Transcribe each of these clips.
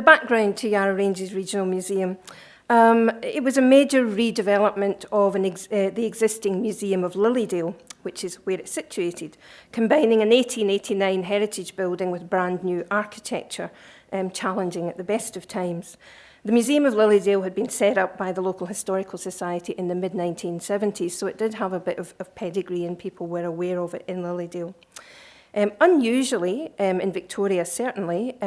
The background to Yarra Ranges Regional Museum. It was a major redevelopment of the existing Museum of Lilydale, which is where it's situated, combining an 1889 heritage building with brand new architecture, challenging at the best of times. The Museum of Lilydale had been set up by the local historical society in the mid-1970s, so it did have a bit of pedigree and people were aware of it in Lilydale. Unusually, in Victoria certainly,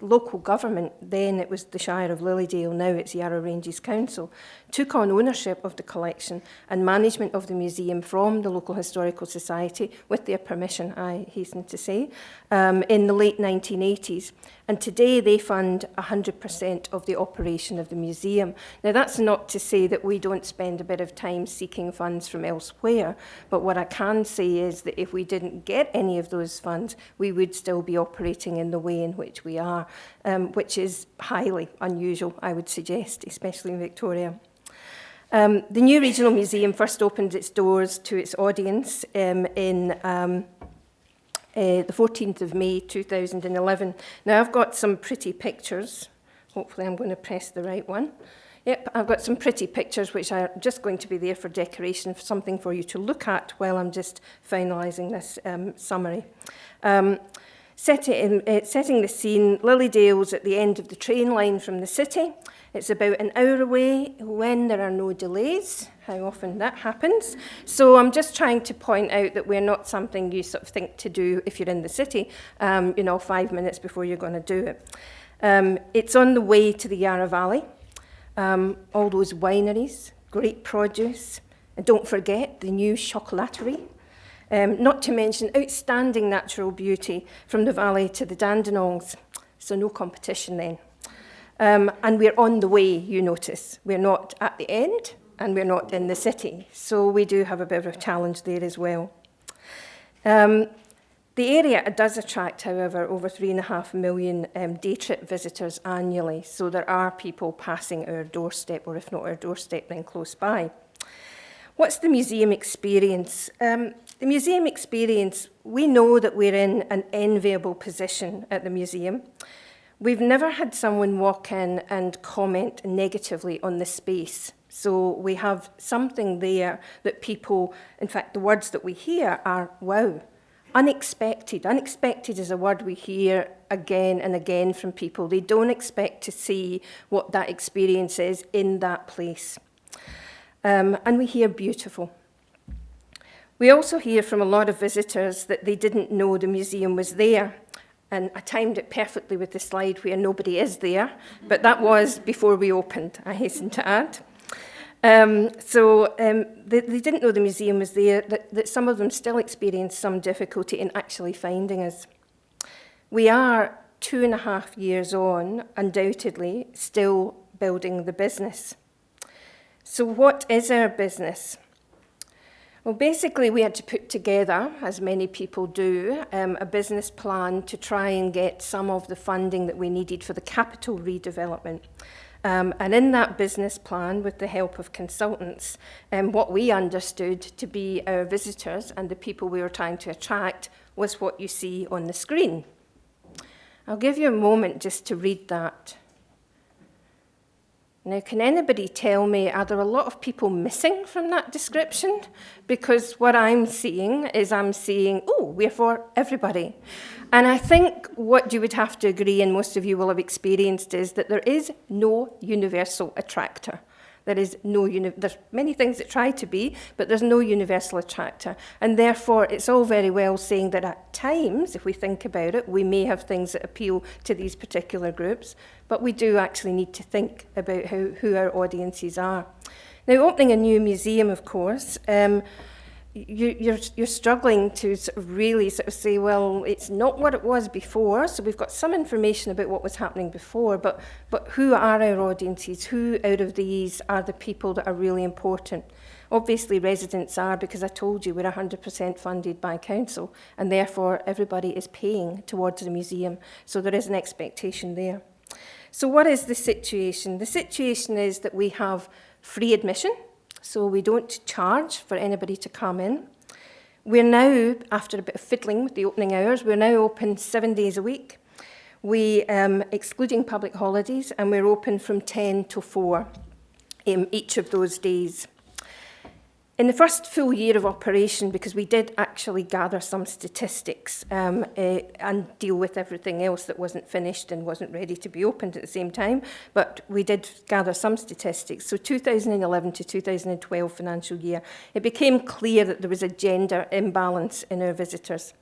local government, then it was the Shire of Lilydale, now it's Yarra Ranges Council, took on ownership of the collection and management of the museum from the local historical society, with their permission, I hasten to say, in the late 1980s. And today they fund 100% of the operation of the museum. Now that's not to say that we don't spend a bit of time seeking funds from elsewhere, but what I can say is that if we didn't get any of those funds, we would still be operating in the way in which we are, which is highly unusual, I would suggest, especially in Victoria. The new regional museum first opened its doors to its audience the 14th of May 2011. Now I've got some pretty pictures. Hopefully I'm going to press the right one. Yep, I've got some pretty pictures which are just going to be there for decoration, something for you to look at while I'm just finalising this summary. Setting the scene, Lilydale's at the end of the train line from the city. It's about an hour away when there are no delays, how often that happens. So I'm just trying to point out that we're not something you sort of think to do if you're in the city, 5 minutes before you're going to do it. It's on the way to the Yarra Valley, all those wineries, great produce, and don't forget the new chocolaterie. Not to mention outstanding natural beauty from the valley to the Dandenongs, so no competition then. And we're on the way, you notice. We're not at the end, and we're not in the city, so we do have a bit of a challenge there as well. The area does attract, however, over 3.5 million day trip visitors annually, so there are people passing our doorstep, or if not our doorstep, then close by. What's the museum experience? The museum experience, we know that we're in an enviable position at the museum. We've never had someone walk in and comment negatively on the space. So we have something there that people, in fact, the words that we hear are, wow, unexpected. Unexpected is a word we hear again and again from people. They don't expect to see what that experience is in that place. And we hear beautiful. We also hear from a lot of visitors that they didn't know the museum was there. And I timed it perfectly with the slide where nobody is there, but that was before we opened, I hasten to add. They didn't know the museum was there, that some of them still experience some difficulty in actually finding us. We are 2.5 years on, undoubtedly, still building the business. So what is our business? Well, basically, we had to put together, as many people do, a business plan to try and get some of the funding that we needed for the capital redevelopment. And in that business plan, with the help of consultants, what we understood to be our visitors and the people we were trying to attract was what you see on the screen. I'll give you a moment just to read that. Now, can anybody tell me, are there a lot of people missing from that description? Because what I'm seeing, oh, we're for everybody. And I think what you would have to agree, and most of you will have experienced, is that there is no universal attractor. There's many things that try to be, but there's no universal attractor. And therefore, it's all very well saying that at times, if we think about it, we may have things that appeal to these particular groups, but we do actually need to think about who our audiences are. Now, opening a new museum, of course, you're struggling to really say, well, it's not what it was before. So we've got some information about what was happening before, but who are our audiences? Who out of these are the people that are really important? Obviously, residents are, because I told you we're 100% funded by council, and therefore everybody is paying towards the museum. So there is an expectation there. So what is the situation? The situation is that we have free admission. So we don't charge for anybody to come in. We're now, after a bit of fiddling with the opening hours, we're now open 7 days a week. we, excluding public holidays, and we're open from 10 to 4 each of those days. In the first full year of operation, because we did actually gather some statistics and deal with everything else that wasn't finished and wasn't ready to be opened at the same time, but we did gather some statistics. So 2011 to 2012 financial year, it became clear that there was a gender imbalance in our visitors.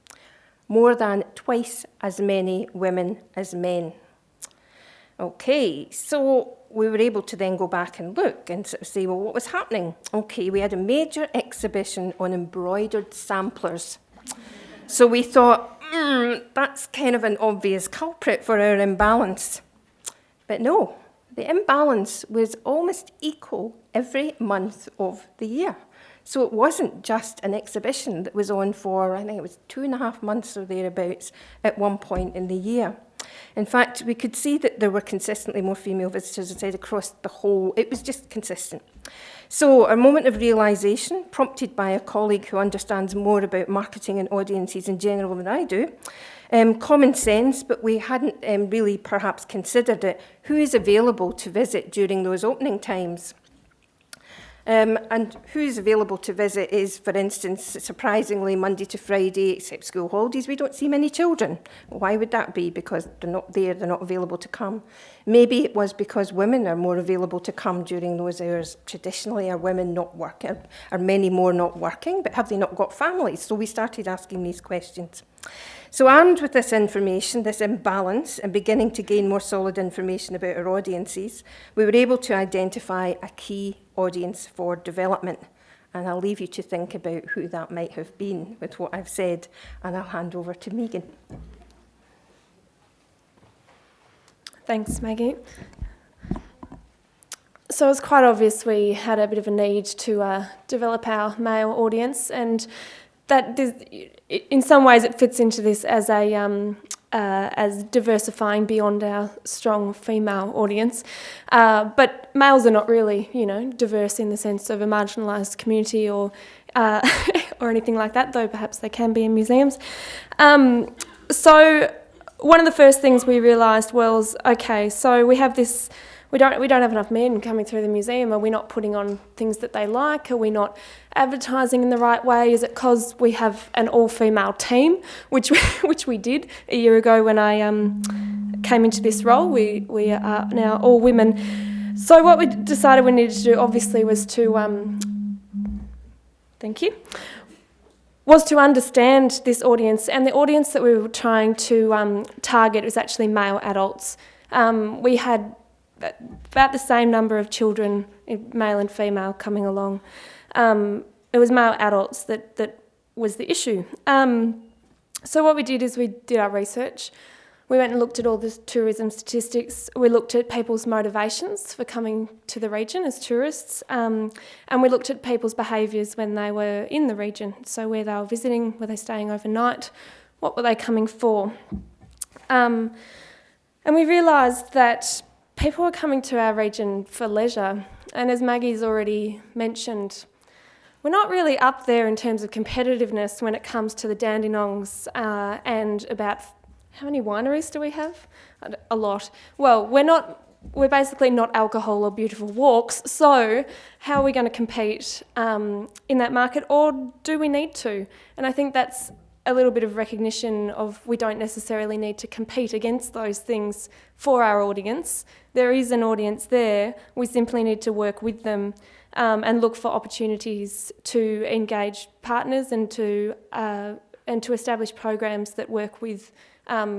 More than twice as many women as men. Okay, so we were able to then go back and look and sort of say, well, what was happening? Okay, we had a major exhibition on embroidered samplers. So we thought, that's kind of an obvious culprit for our imbalance. But no, the imbalance was almost equal every month of the year. So it wasn't just an exhibition that was on for, I think it was 2.5 months or thereabouts at one point in the year. In fact, we could see that there were consistently more female visitors, as I said, across the whole. It was just consistent. So a moment of realisation, prompted by a colleague who understands more about marketing and audiences in general than I do. Common sense, but we hadn't really perhaps considered it. Who is available to visit during those opening times? And who's available to visit is, for instance, surprisingly, Monday to Friday, except school holidays, we don't see many children. Why would that be? Because they're not there, they're not available to come. Maybe it was because women are more available to come during those hours. Traditionally, are women not working? Are many more not working? But have they not got families? So we started asking these questions. So armed with this information, this imbalance, and beginning to gain more solid information about our audiences, we were able to identify a key audience for development. And I'll leave you to think about who that might have been with what I've said, and I'll hand over to Megan. Thanks, Maggie. So it's quite obvious we had a bit of a need to develop our male audience, and that in some ways it fits into this as as diversifying beyond our strong female audience. But males are not really, diverse in the sense of a marginalised community or or anything like that, though perhaps they can be in museums. So one of the first things we realised was, okay, so we have this. We don't have enough men coming through the museum. Are we not putting on things that they like? Are we not advertising in the right way? Is it because we have an all-female team, which we did a year ago when I came into this role? We are now all women. So what we decided we needed to do, obviously, was to was to understand this audience, and the audience that we were trying to target was actually male adults. We had about the same number of children, male and female, coming along. It was male adults that was the issue. So what we did is we did our research. We went and looked at all the tourism statistics. We looked at people's motivations for coming to the region as tourists. And we looked at people's behaviours when they were in the region. So where they were visiting, were they staying overnight, what were they coming for? And we realised that people are coming to our region for leisure, and as Maggie's already mentioned, we're not really up there in terms of competitiveness when it comes to the Dandenongs and about, how many wineries do we have? A lot. Well, we're basically not alcohol or beautiful walks, so how are we going to compete in that market, or do we need to? And I think that's a little bit of recognition of we don't necessarily need to compete against those things for our audience. There is an audience there. We simply need to work with them and look for opportunities to engage partners and to establish programs that work with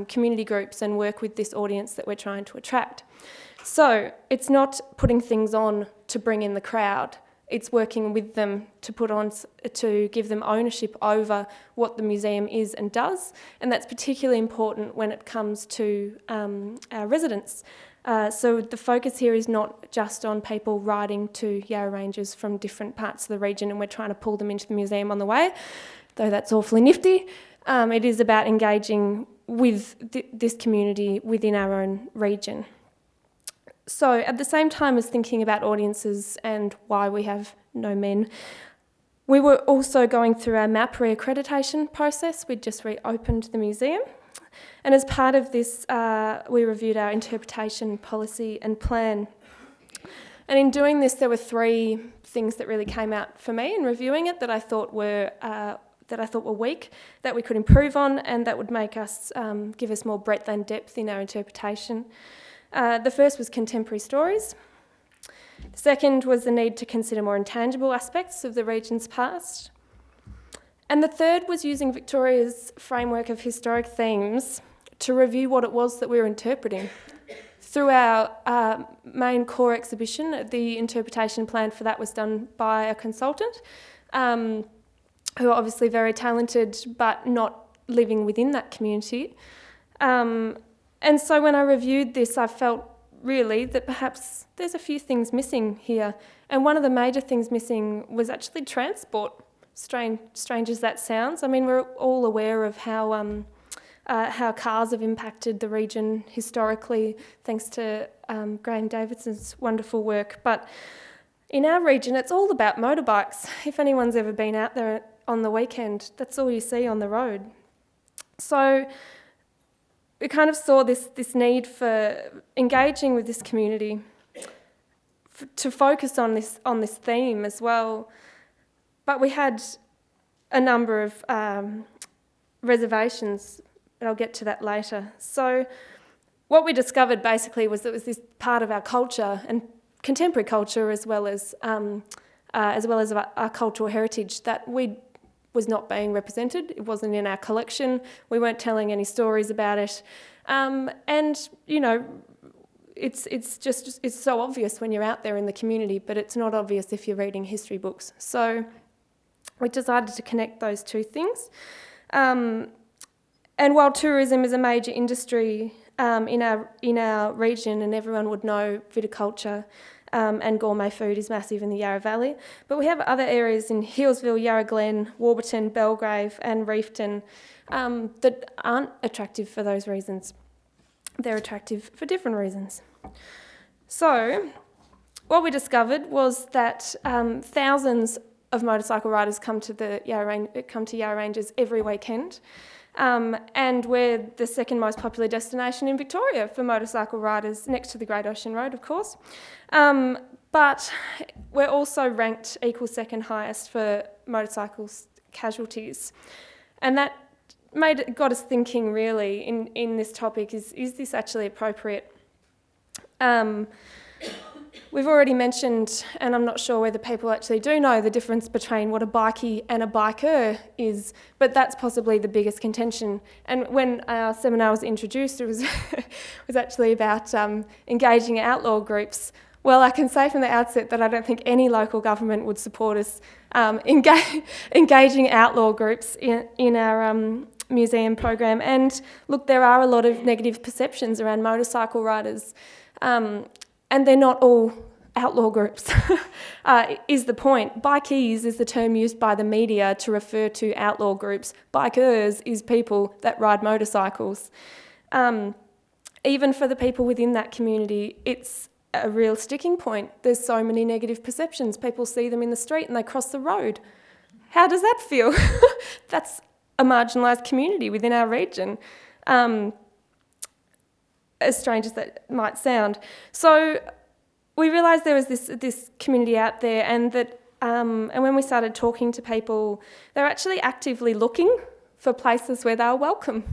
community groups and work with this audience that we're trying to attract. So it's not putting things on to bring in the crowd. It's working with them to give them ownership over what the museum is and does, and that's particularly important when it comes to our residents. So the focus here is not just on people riding to Yarra Ranges from different parts of the region, and we're trying to pull them into the museum on the way, though that's awfully nifty. It is about engaging with this community within our own region. So at the same time as thinking about audiences and why we have no men, we were also going through our MAP reaccreditation process. We'd just reopened the museum. And as part of this, we reviewed our interpretation, policy and plan. And in doing this, there were three things that really came out for me in reviewing it that I thought were weak, that we could improve on, and that would make us give us more breadth and depth in our interpretation. The first was contemporary stories. The second was the need to consider more intangible aspects of the region's past. And the third was using Victoria's framework of historic themes to review what it was that we were interpreting. Through our main core exhibition, the interpretation plan for that was done by a consultant, who are obviously very talented but not living within that community. And so when I reviewed this, I felt really that perhaps there's a few things missing here. And one of the major things missing was actually transport, strange as that sounds. I mean, we're all aware of how cars have impacted the region historically, thanks to Graham Davidson's wonderful work. But in our region, it's all about motorbikes. If anyone's ever been out there on the weekend, that's all you see on the road. So we kind of saw this need for engaging with this community, to focus on this theme as well. But we had a number of reservations, and I'll get to that later. So what we discovered basically was that it was this part of our culture, and contemporary culture as well as our cultural heritage, that was not being represented. It wasn't in our collection. We weren't telling any stories about it. And, you know, it's so obvious when you're out there in the community, but it's not obvious if you're reading history books. So we decided to connect those two things. And while tourism is a major industry in our region, and everyone would know viticulture and gourmet food is massive in the Yarra Valley, but we have other areas in Healesville, Yarra Glen, Warburton, Belgrave and Reefton that aren't attractive for those reasons. They're attractive for different reasons. So what we discovered was that thousands of motorcycle riders come to Yarra Ranges every weekend. And we're the second most popular destination in Victoria for motorcycle riders, next to the Great Ocean Road, of course. But we're also ranked equal second highest for motorcycle casualties. And that got us thinking really in this topic, is this actually appropriate? We've already mentioned, and I'm not sure whether people actually do know the difference between what a bikie and a biker is, but that's possibly the biggest contention. And when our seminar was introduced, it was actually about engaging outlaw groups. Well, I can say from the outset that I don't think any local government would support us engaging outlaw groups in our museum program. And look, there are a lot of negative perceptions around motorcycle riders. And they're not all outlaw groups, is the point. Bikies is the term used by the media to refer to outlaw groups. Bikers is people that ride motorcycles. Even for the people within that community, it's a real sticking point. There's so many negative perceptions. People see them in the street and they cross the road. How does that feel? That's a marginalised community within our region. As strange as that might sound. So we realised there was this community out there, and that and when we started talking to people, they're actually actively looking for places where they're welcome.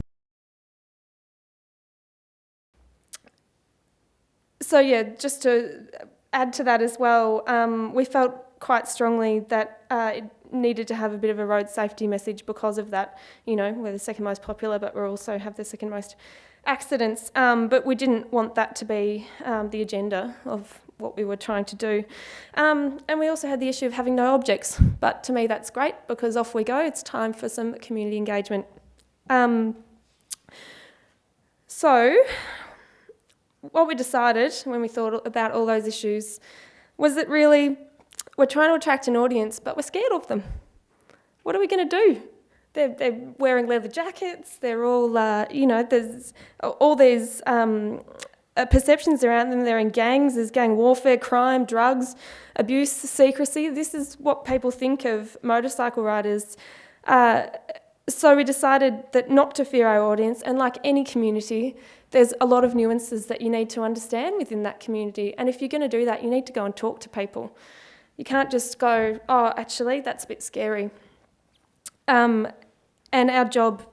So yeah, just to add to that as well, we felt quite strongly that it needed to have a bit of a road safety message because of that. You know, we're the second most popular, but we also have the second most accidents, but we didn't want that to be the agenda of what we were trying to do. And we also had the issue of having no objects, but to me that's great because off we go. It's time for some community engagement. So what we decided when we thought about all those issues was that really we're trying to attract an audience, but we're scared of them. What are we going to do? They're wearing leather jackets, they're all, there's all these perceptions around them. They're in gangs, there's gang warfare, crime, drugs, abuse, secrecy. This is what people think of motorcycle riders. So we decided that not to fear our audience, and like any community, there's a lot of nuances that you need to understand within that community. And if you're going to do that, you need to go and talk to people. You can't just go, oh, actually, that's a bit scary. And our job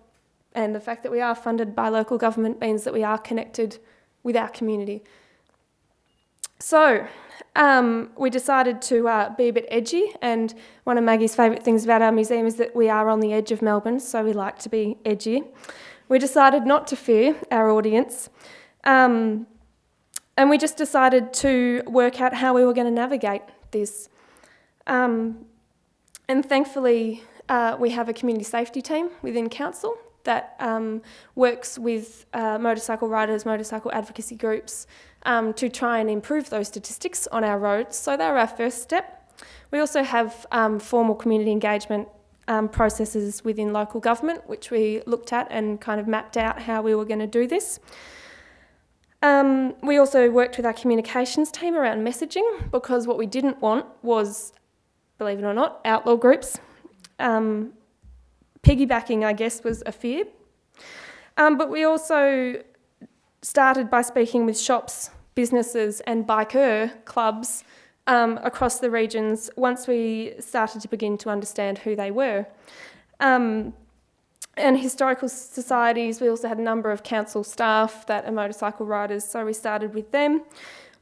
and the fact that we are funded by local government means that we are connected with our community. So we decided to be a bit edgy, and one of Maggie's favourite things about our museum is that we are on the edge of Melbourne, so we like to be edgy. We decided not to fear our audience, and we just decided to work out how we were going to navigate this. And thankfully, we have a community safety team within council that works with motorcycle riders, motorcycle advocacy groups, to try and improve those statistics on our roads. So they were our first step. We also have formal community engagement processes within local government, which we looked at and kind of mapped out how we were going to do this. We also worked with our communications team around messaging, because what we didn't want was, believe it or not, outlaw groups. Piggybacking, I guess, was a fear. But we also started by speaking with shops, businesses and biker clubs across the regions once we started to begin to understand who they were. And historical societies, we also had a number of council staff that are motorcycle riders, so we started with them.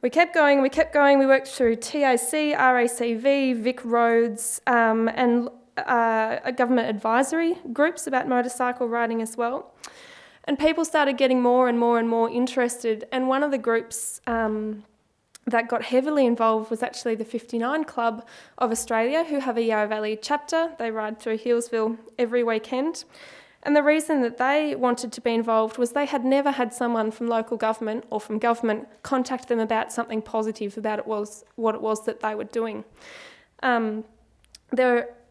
We kept going, we worked through TAC, RACV, Vic Roads, and government advisory groups about motorcycle riding as well. And people started getting more and more interested. And one of the groups that got heavily involved was actually the 59 Club of Australia, who have a Yarra Valley chapter. They ride through Healesville every weekend. And the reason that they wanted to be involved was they had never had someone from local government or from government contact them about something positive about what it was that they were doing.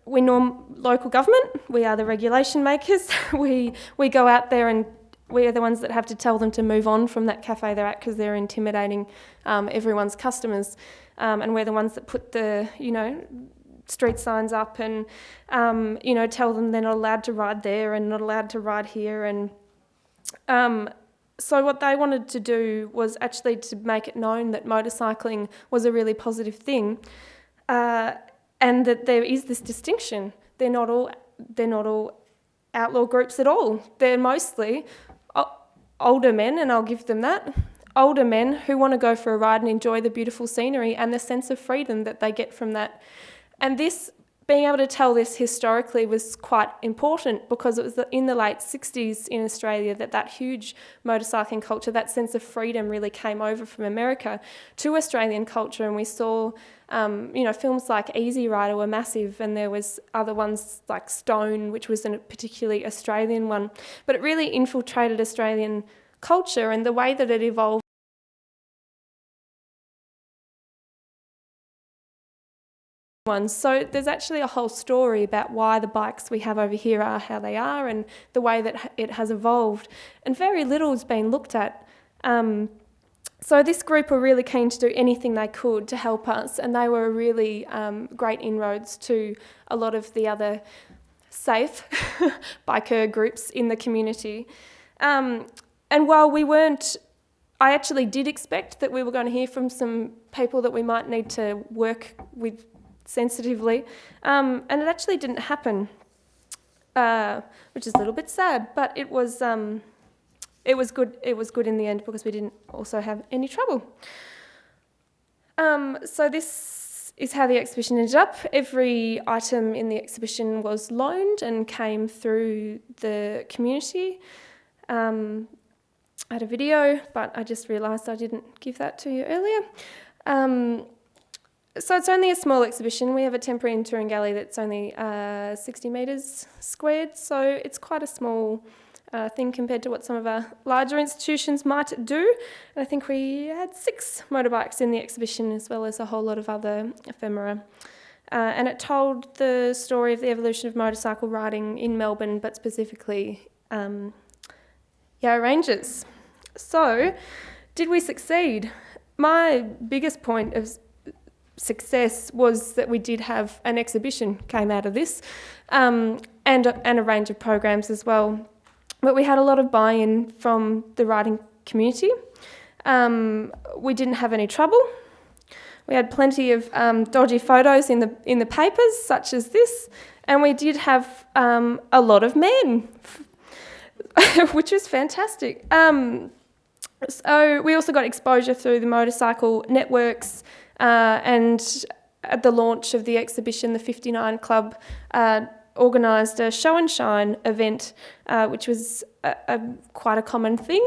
Local government, we are the regulation makers. We go out there and we are the ones that have to tell them to move on from that cafe they're at because they're intimidating everyone's customers. And we're the ones that put the, street signs up and, tell them they're not allowed to ride there and not allowed to ride here. And so what they wanted to do was actually to make it known that motorcycling was a really positive thing, and that there is this distinction. They're not all outlaw groups at all. They're mostly older men, and I'll give them that, older men who want to go for a ride and enjoy the beautiful scenery and the sense of freedom that they get from that. And this, being able to tell this historically was quite important, because it was in the late 60s in Australia that huge motorcycling culture, that sense of freedom really came over from America to Australian culture. And we saw, films like Easy Rider were massive, and there was other ones like Stone, which was a particularly Australian one. But it really infiltrated Australian culture, and the way that it evolved. So there's actually a whole story about why the bikes we have over here are how they are, and the way that it has evolved, and very little has been looked at. So this group were really keen to do anything they could to help us, and they were really great inroads to a lot of the other safe biker groups in the community. And while we weren't, I actually did expect that we were going to hear from some people that we might need to work with sensitively, and it actually didn't happen, which is a little bit sad, but it was good. It was good in the end, because we didn't also have any trouble. So this is how the exhibition ended up. Every item in the exhibition was loaned and came through the community. I had a video, but I just realised I didn't give that to you earlier. So it's only a small exhibition. We have a temporary and touring gallery that's only 60 metres squared, so it's quite a small thing compared to what some of our larger institutions might do. And I think we had 6 motorbikes in the exhibition, as well as a whole lot of other ephemera. And it told the story of the evolution of motorcycle riding in Melbourne, but specifically Yarra Ranges. So, did we succeed? My biggest point of success was that we did have an exhibition came out of this. and a range of programs as well. But we had a lot of buy-in from the riding community. We didn't have any trouble. We had plenty of dodgy photos in the papers, such as this, and we did have a lot of men, which was fantastic. So we also got exposure through the motorcycle networks, and at the launch of the exhibition, the 59 Club organised a show and shine event, which was quite a common thing.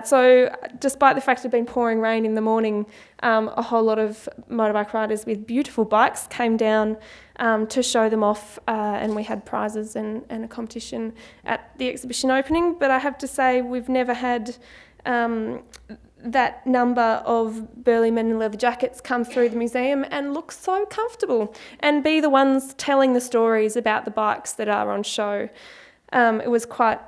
So despite the fact it had been pouring rain in the morning, a whole lot of motorbike riders with beautiful bikes came down to show them off, and we had prizes and a competition at the exhibition opening. But I have to say, we've never had that number of burly men in leather jackets come through the museum and look so comfortable and be the ones telling the stories about the bikes that are on show. It was quite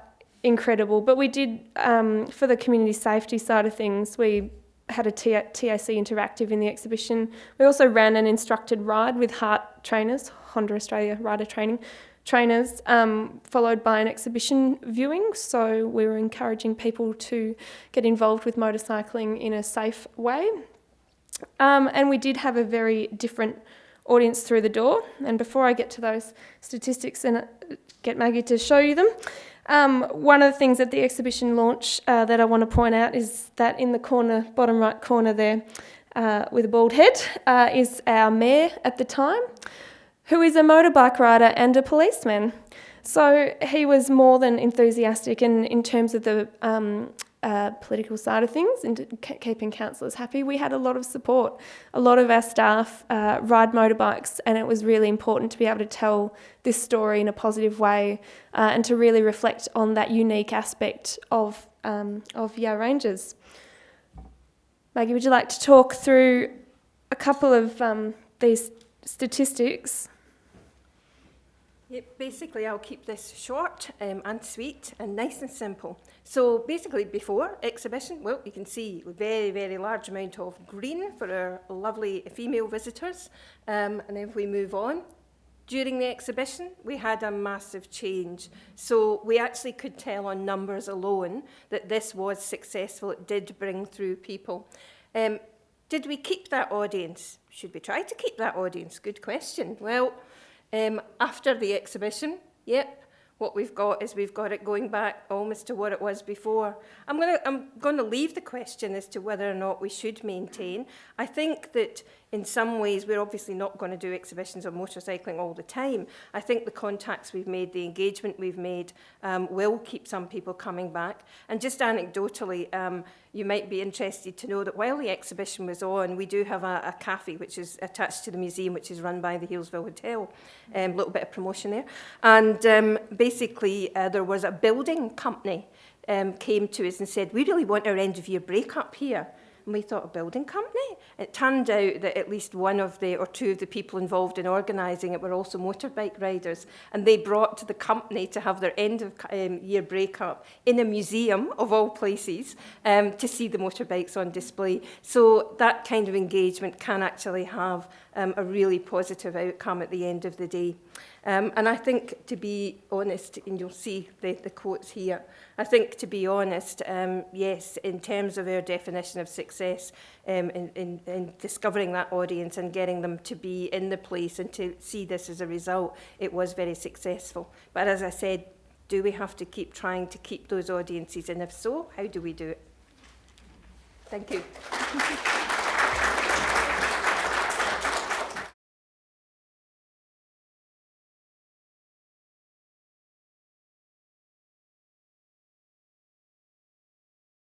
incredible. But we did, for the community safety side of things, we had a TAC interactive in the exhibition. We also ran an instructed ride with HART trainers, Honda Australia rider training trainers, followed by an exhibition viewing. So we were encouraging people to get involved with motorcycling in a safe way. And we did have a very different audience through the door. And before I get to those statistics and get Maggie to show you them, one of the things at the exhibition launch that I want to point out is that in the corner, bottom right corner there, with a bald head, is our mayor at the time, who is a motorbike rider and a policeman. So he was more than enthusiastic, and in terms of the political side of things and keeping councillors happy, we had a lot of support. A lot of our staff ride motorbikes, and it was really important to be able to tell this story in a positive way and to really reflect on that unique aspect of Yarra Ranges. Maggie, would you like to talk through a couple of these statistics? Yeah, basically, I'll keep this short and sweet and nice and simple. So basically, before exhibition, well, you can see a very, very large amount of green for our lovely female visitors. And then if we move on, during the exhibition, we had a massive change. So we actually could tell on numbers alone that this was successful. It did bring through people. Did we keep that audience? Should we try to keep that audience? Good question. Well, after the exhibition, yep, what we've got is we've got it going back almost to what it was before. I'm going to leave the question as to whether or not we should maintain. I think that in some ways we're obviously not going to do exhibitions on motorcycling all the time. I think the contacts we've made, the engagement we've made will keep some people coming back. And just anecdotally, you might be interested to know that while the exhibition was on, we do have a cafe which is attached to the museum, which is run by the Hillsville Hotel. A little bit of promotion there. And basically, there was a building company came to us and said, we really want our end of year break up here. And we thought, a building company? It turned out that at least one of the, or two of the people involved in organising it were also motorbike riders. And they brought the company to have their end of year break-up in a museum, of all places, to see the motorbikes on display. So that kind of engagement can actually have a really positive outcome at the end of the day. And I think, to be honest, and you'll see the quotes here, I think, to be honest, yes, in terms of our definition of success, in discovering that audience and getting them to be in the place and to see this as a result, it was very successful. But as I said, do we have to keep trying to keep those audiences? And if so, how do we do it? Thank you.